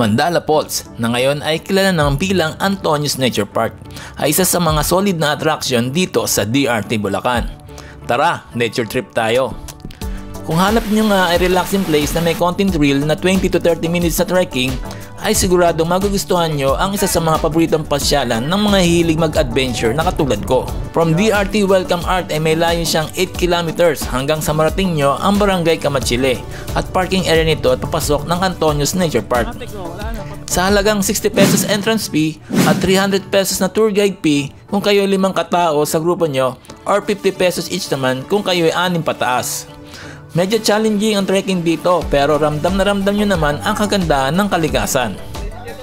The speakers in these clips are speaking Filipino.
Mandala Falls, na ngayon ay kilala naman bilang Antonius Nature Park, ay isa sa mga solid na attraction dito sa DRT Bulacan. Tara, nature trip tayo! Kung hanap nyo nga ay relaxing place na may konting thrill na 20 to 30 minutes sa trekking, ay siguradong magugustuhan nyo ang isa sa mga paboritong pasyalan ng mga hilig mag-adventure na katulad ko. From DRT Welcome Art ay may layo siyang 8 kilometers hanggang sa marating nyo ang Barangay Kamachile at parking area nito at papasok ng Antonius Nature Park. Sa halagang 60 pesos entrance fee at 300 pesos na tour guide fee kung kayo 5 katao sa grupo nyo or 50 pesos each naman kung kayo ay 6 pataas. Medyo challenging ang trekking dito pero ramdam na ramdam nyo naman ang kagandahan ng kalikasan.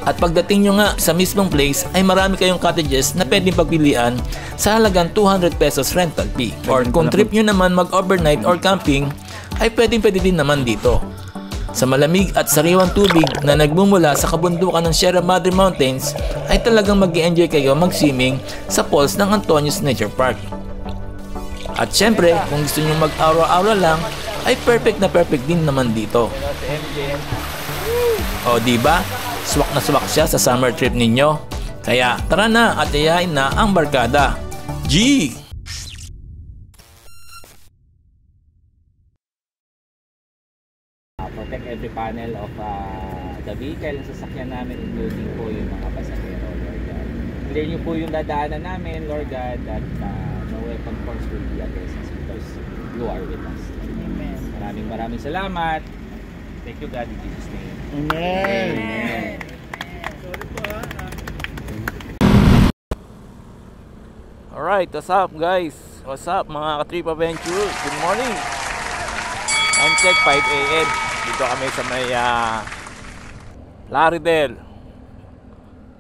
At pagdating nyo nga sa mismong place ay marami kayong cottages na pwedeng pagpilian sa halagang 200 pesos rental fee. Or kung trip nyo naman mag-overnight or camping ay pwede din naman dito. Sa malamig at sariwang tubig na nagmumula sa kabundukan ng Sierra Madre Mountains ay talagang mag-i-enjoy kayo mag-swimming sa falls ng Antonius Nature Park. At syempre kung gusto nyo mag-aura-aura lang ay perfect din naman dito. O diba? Swak na swak siya sa summer trip ninyo. Kaya tara na at ayain na ang barkada. G! Protect every panel of the vehicle sa sasakyan namin, including po yung mga pasahero, Lord God. Clear niyo po yung dadaanan namin, Lord God, that no weapon force will be against us because you are with us. Maraming salamat. Thank you, God, in Jesus' name. Amen. Amen. Alright, what's up guys? What's up mga ka-trip adventure? Good morning! Time check 5 AM. Dito kami sa may Laridel.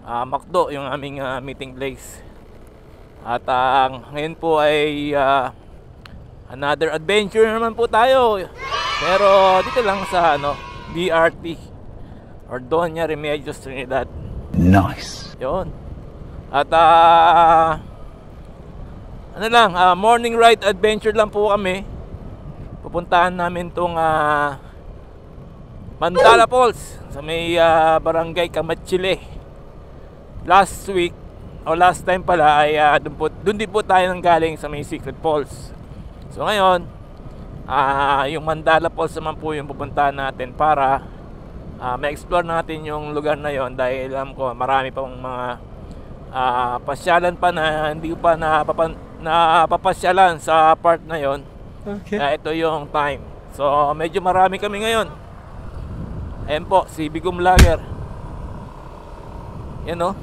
Macdo yung aming meeting place. At ngayon po ay another adventure naman po tayo. Pero dito lang sa DRT or Doña Remedios Trinidad. Nice. Yun. At morning ride adventure lang po kami. Pupuntahan namin tong Mandala Falls sa may Barangay Kamachile. Last week o last time pala ay doon din po tayo nang galing sa may Secret Falls. So ngayon yung Mandala Falls naman po yung pupuntahan natin para ma-explore natin yung lugar na yon dahil alam ko marami pang mga pasyalan pa na hindi pa napapasyalan sa part na yon. Okay. Ito yung time. So medyo marami kami ngayon. Ayan po, si Bigum Vlogger. Yan o.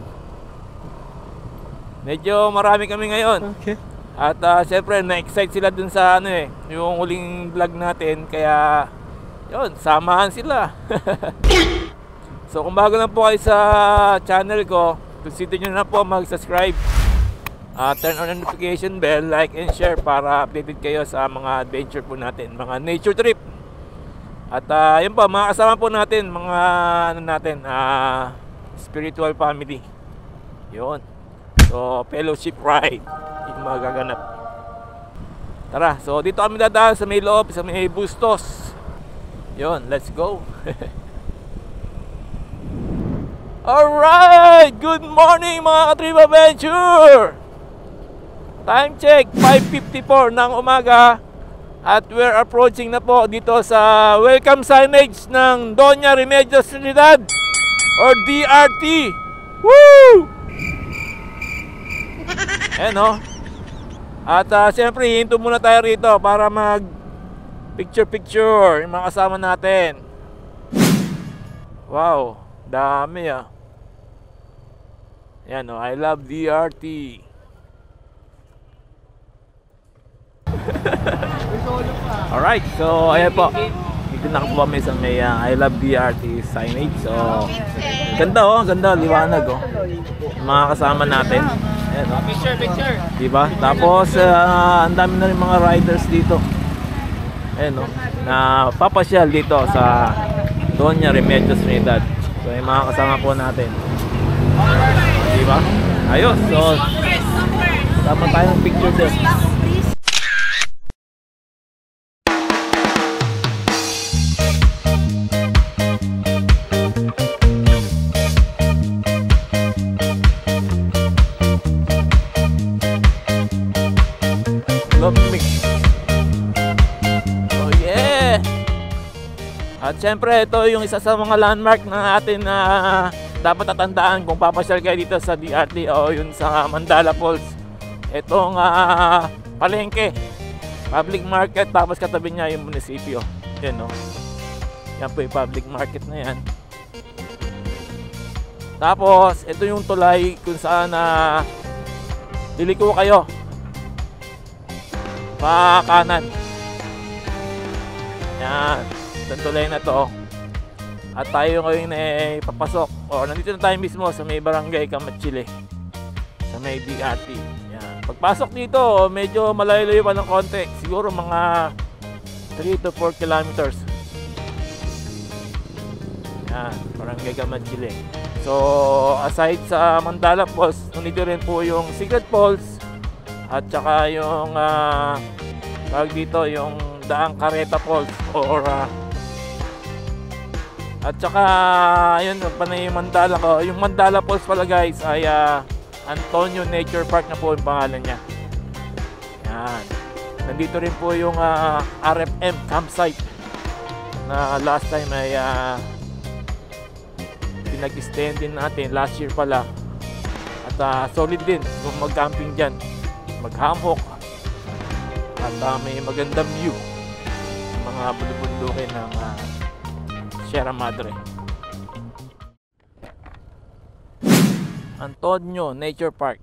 Medyo marami kami ngayon. Okay. At syempre na-excite sila dun sa yung huling vlog natin. Kaya yun, samahan sila. So kung bago lang po kayo sa channel ko, consider nyo na po mag-subscribe, turn on notification bell, like and share para updated kayo sa mga adventure po natin, mga nature trip. At yun po, mga kasama po natin, mga spiritual family. Yun. So fellowship ride yung magaganap. Tara, so dito kami dadaan sa may loob, sa may Bustos. Yun, let's go. Alright, good morning mga ka-trip adventure. Time check 5:54 ng umaga. At we're approaching na po dito sa welcome signage ng Doña Remedios Trinidad or DRT. Woo! Ayan o. At siyempre hinto muna tayo rito para mag picture yung mga kasama natin. Wow, dami Ayan o, I love DRT. Alright, so ayan po. Dito na po kami sa may I love DRT signage. So ganda ganda, liwanag mga kasama natin. Ayan, Picture. diba? Tapos ang dami na rin mga riders dito. Ayan na papasyal dito sa Doña Remedios Trinidad. So yung mga kasama po natin. Diba? Ayos. So sama tayo ng picture din. At syempre, ito yung isa sa mga landmark na natin na dapat tatandaan kung papasyal kayo dito sa DRT o yun sa Mandala Falls. Itong palengke, public market, tapos katabi niya yung munisipyo. Yan o. Yan po yung public market na yan. Tapos, ito yung tulay kung saan liliko kayo. Pa kanan. Yan. Itong tulay na to. At tayo ngayon ay papasok. O, nandito na tayo mismo sa may barangay Kamatsili. Sa may DRT. Yan. Pagpasok dito, medyo malayo-layo pa ng konti. Siguro mga 3 to 4 kilometers. Yan. Barangay Kamatsili. So, aside sa Mandala Falls, nandito rin po yung Secret Falls. At saka yung tawag dito, yung Daang Carreta Falls. Or at saka, ayun, panay yung Mandala ko. Yung Mandala Falls pala guys ay Antonio Nature Park na po yung pangalan niya. Yan. Nandito rin po yung RFM campsite na last time ay pinag-stand din natin last year pala. At solid din kung mag-camping dyan. Mag-hammock. At may magandang view. Mga bulubundukin ng Sierra Madre. Antonio Nature Park.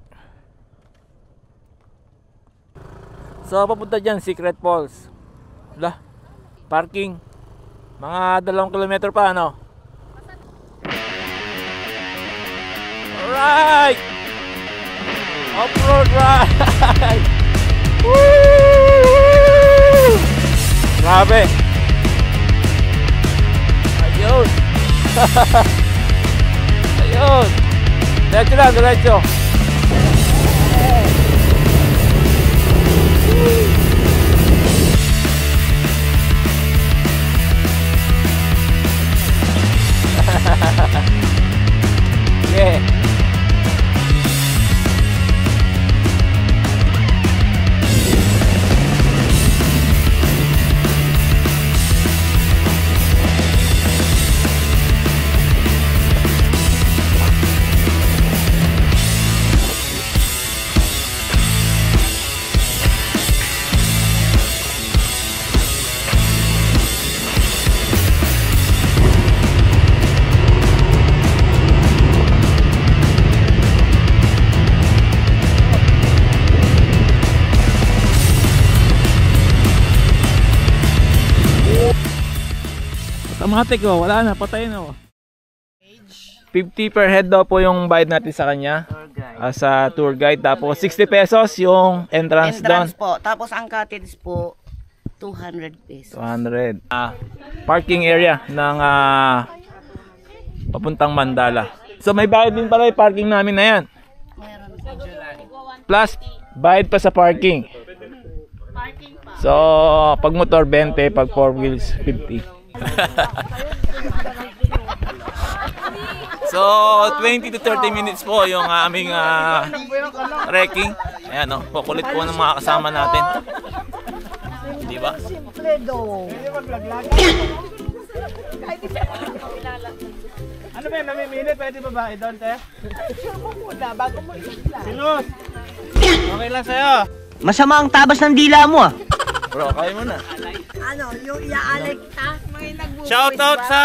So papunta dyan, Secret Falls. Wala, parking. Mga 2 kilometro pa, ano? Alright! Off-road ride! Woo! Grabe! Ayun! Ayun! Diretso lang, diretso! Yeah! Automatic oh, wala na, patay na oh. 50 per head daw po yung bayad natin sa kanya as a tour guide. Tapos 60 pesos yung entrance doon. Po. Tapos ang cottage po 200 pesos. 200. Parking area ng papuntang Mandala. So may bayad din pala yung parking namin na yan. Plus bayad pa sa parking. So pag motor 20, pag 4 wheels 50. So 20 to 30 minutes po yung aming trekking. Ayan o, kukulit po ng mga kasama natin. Di ba? Simple do. Ano ba yan? Namimili? Pwede babae doon, te? Sure mo muna bago mo isla. Sinus! Okay lang sa'yo. Masama ang tabas ng dila mo ah. Bro, kaya mo na. Ano, yung iaalek ta? May nagbubuwis Shoutout ba? sa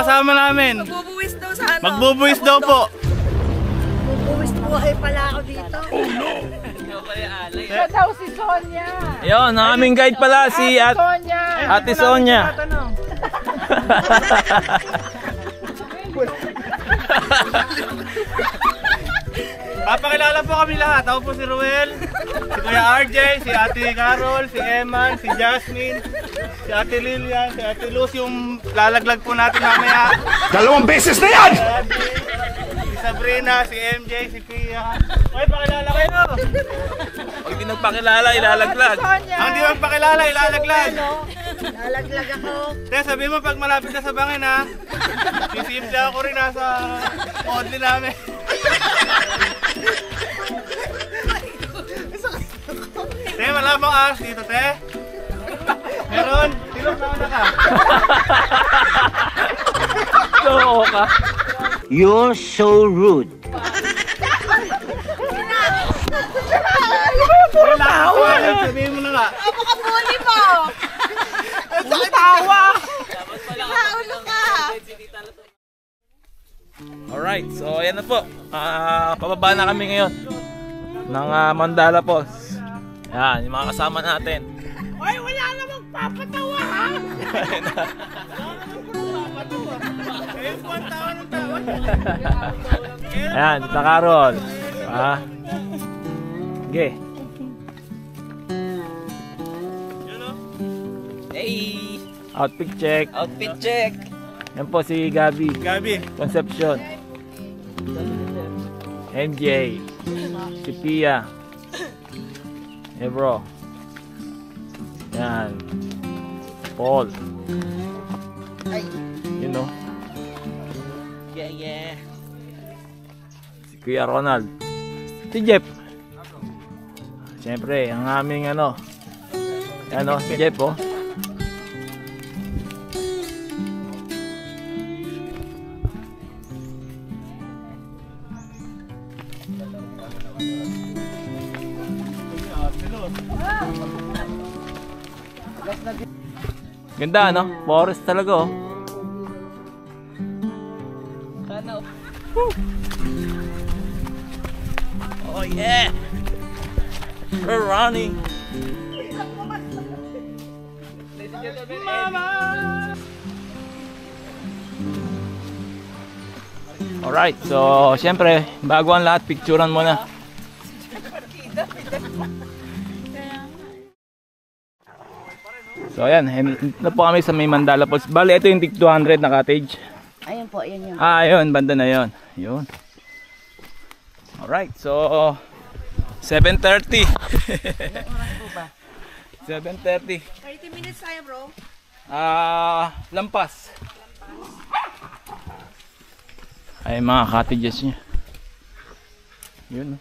kasama namin. Magbubuwis daw sa ano? Magbubuwis daw po. Magbubuwis buhay pala ako dito. Oh no! Ito daw si Sonia. Ayun, ang aming guide pala si Ate Sonia. Papakilala po kami lahat. Ako po si Ruel, si Kuya RJ, si Ate Carol, si Eman, si Jasmine, si Ate Lilian, si Ate Luz, yung lalaglag po natin mamaya. 2 beses na yan! Si Sabrina, si MJ, si Pia. Okay, pakilala kayo. Pag di nagpakilala, ilalaglag. Ang di magpakilala, ilalaglag. Lalaglag ako. Kaya sabi mo pag malapit na sa bangin ha, sisimple ako rin nasa modli namin. Te, malamang dito te. Meron, silong na ka. Oo ka. You're so rude. Sabihin mo na nga. Napaka-bully mo! Tawa! Nakaulo ka! Alright, so ayan na po. Pababa na kami ngayon ng Mandala Falls. Yan, yung mga kasama natin. Ay, wala namang papatawa ha! Ayan, Tita Carol. Okay. Hey! Outfit check. Outfit check! Yan po si Gabi. Gabi. Concepcion. MJ. Si Pia. Ebro. Yan. Paul. You know. Yeah. Si Kuya Ronald. Si Jeff. Siyempre, ang aming si Jeff oh. Ganda forest talaga oh. Oh yeah! We're running! Mama! Alright, so syempre, bago ang lahat, picturean mo na. So ayan, na po kami sa may Mandala Falls. Bali, ito yung tig 200 na cottage. Ayun po, ayun yun. Ayun, banda na yun. Yun. Alright, so 7:30. 7:30. 30 minutes tayo bro. Lampas. Ay, mga cottages niya. Yun.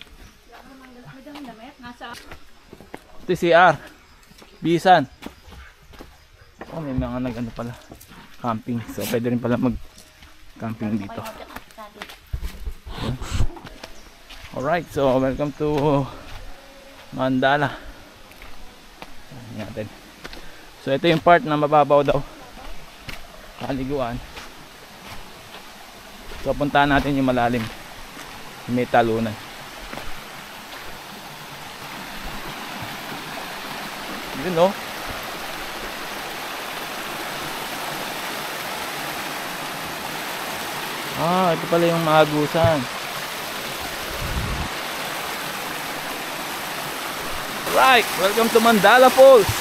Ito si CR. Bisan. Oh, may mga nag-ano pala. Camping. So, pwede rin pala mag-camping dito. Yun. Alright, so welcome to Mandala. Natin. So, ito yung part na mababaw daw. Kaliguan. So, puntahan natin yung malalim. May talunan. Yun no. Ito pala yung maagusan. Right, welcome to Mandala Falls.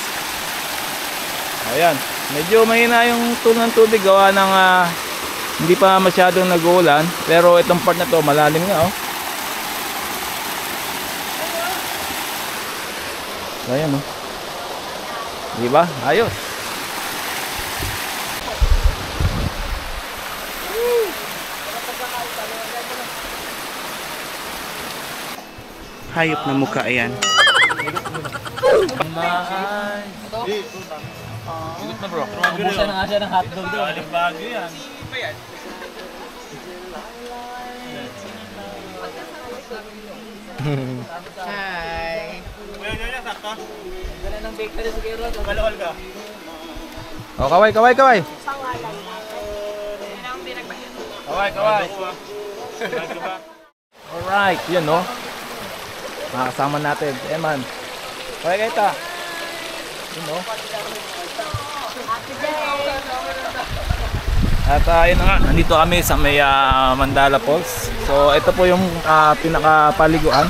Ayan, medyo mahina yung tulo ng tubig gawa ng hindi pa masyadong nag-uulan, pero itong part na to malalim nga oh. So, ayan oh. Diba? Ayos. Hayop na mukha yan. Igot na bro. Mabubusan na nga siya ng hotdog doon. Bago yan. Hi. Kuya Joya, sakto? Gala ng bakery sa Kero. Kalawal ka? Oh, kaway. Kaway. Alright, yun no. Makasama natin, Eman. Kaway kayo ta. Yun no. At yun na nga, nandito kami sa may Mandala Falls. So ito po yung pinakapaliguan.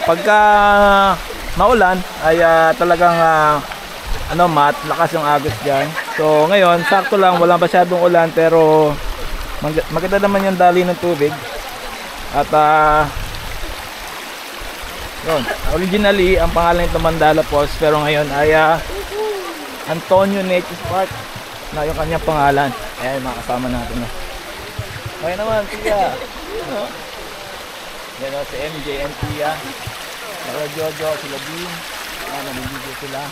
Pagka maulan ay talagang lakas yung agos dyan. So ngayon, sakto lang, walang masyadong ulan pero maganda naman yung dali ng tubig. At yun, originally ang pangalan nito Mandala Falls pero ngayon ay Antonio Nature Park na yung kanyang pangalan. Ayan, mga kasama natin. Okay naman, Tia. Yan o, si MJ and Tia. Sila Jojo, sila Dean. Naliligo sila.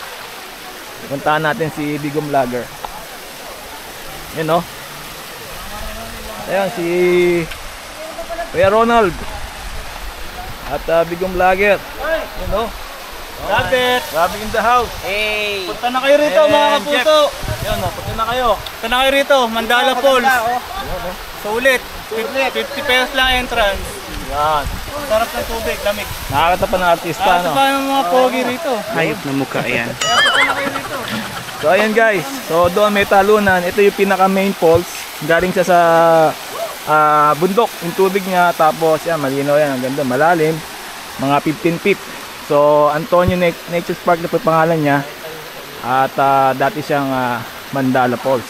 Puntahan natin si Bigong Vlogger. Yan o. Ayan, si Kuya Ronald. At Bigong Vlogger. Yun o. Rabbit! Rabbit in the house. Hey! Punta na kayo rito mga And kapuso! Yun o, punta na kayo. Punta na kayo rito, Mandala Falls. Sulit. 50 pesos lang entrance. Yan. Sarap ng tubig, lamig. Nakakata pa ng artista, Ito no? pa ng mga pogi rito. Hayop na mukha yan. So ayan guys, so doon may talunan. Ito yung pinaka main falls. Galing siya sa bundok, yung tubig niya. Tapos yan, malinaw yan, ang ganda, malalim. Mga 15 feet. So Antonio Nature Park na po yung pangalan niya. At dati siyang Mandala Falls.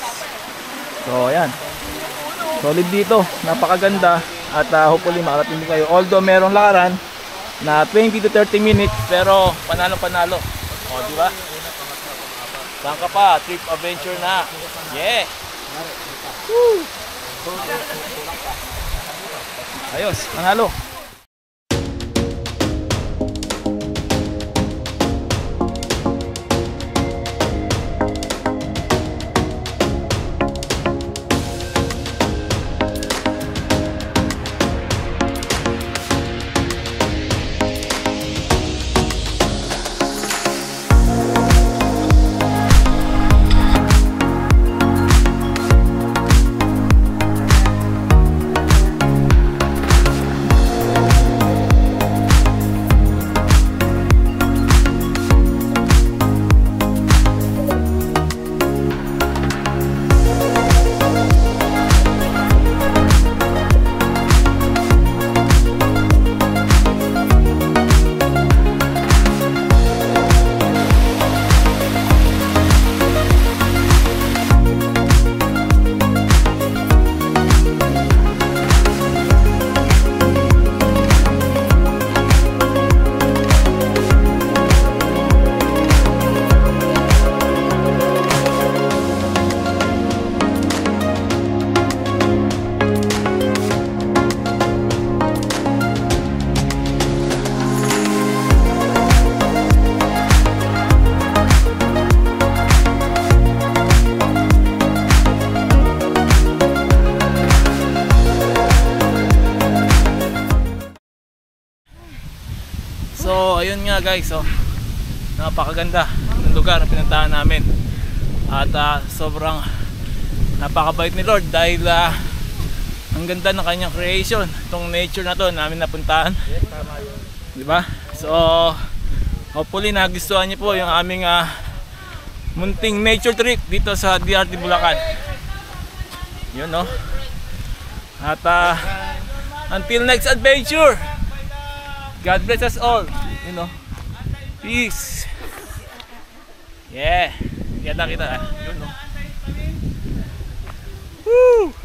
So ayan, solid dito, napakaganda. At hopefully makarating din kayo. Although merong lakaran na 20 to 30 minutes, pero panalo-panalo. O, di ba? Saan ka pa? Trip adventure na. Yeah! Woo! Ayos, panalo. So ayun nga guys, so napakaganda ng lugar na pinuntahan namin. At sobrang napakabait ni Lord dahil ang ganda ng kanyang creation, itong nature na to namin napuntahan. Di ba? So hopefully nagustuhan niyo po yung aming munting nature trip dito sa DRT Bulacan. Yun no. At until next adventure, God bless us all, you know. Peace. Yeah. Kita kita. Yun no. Woo!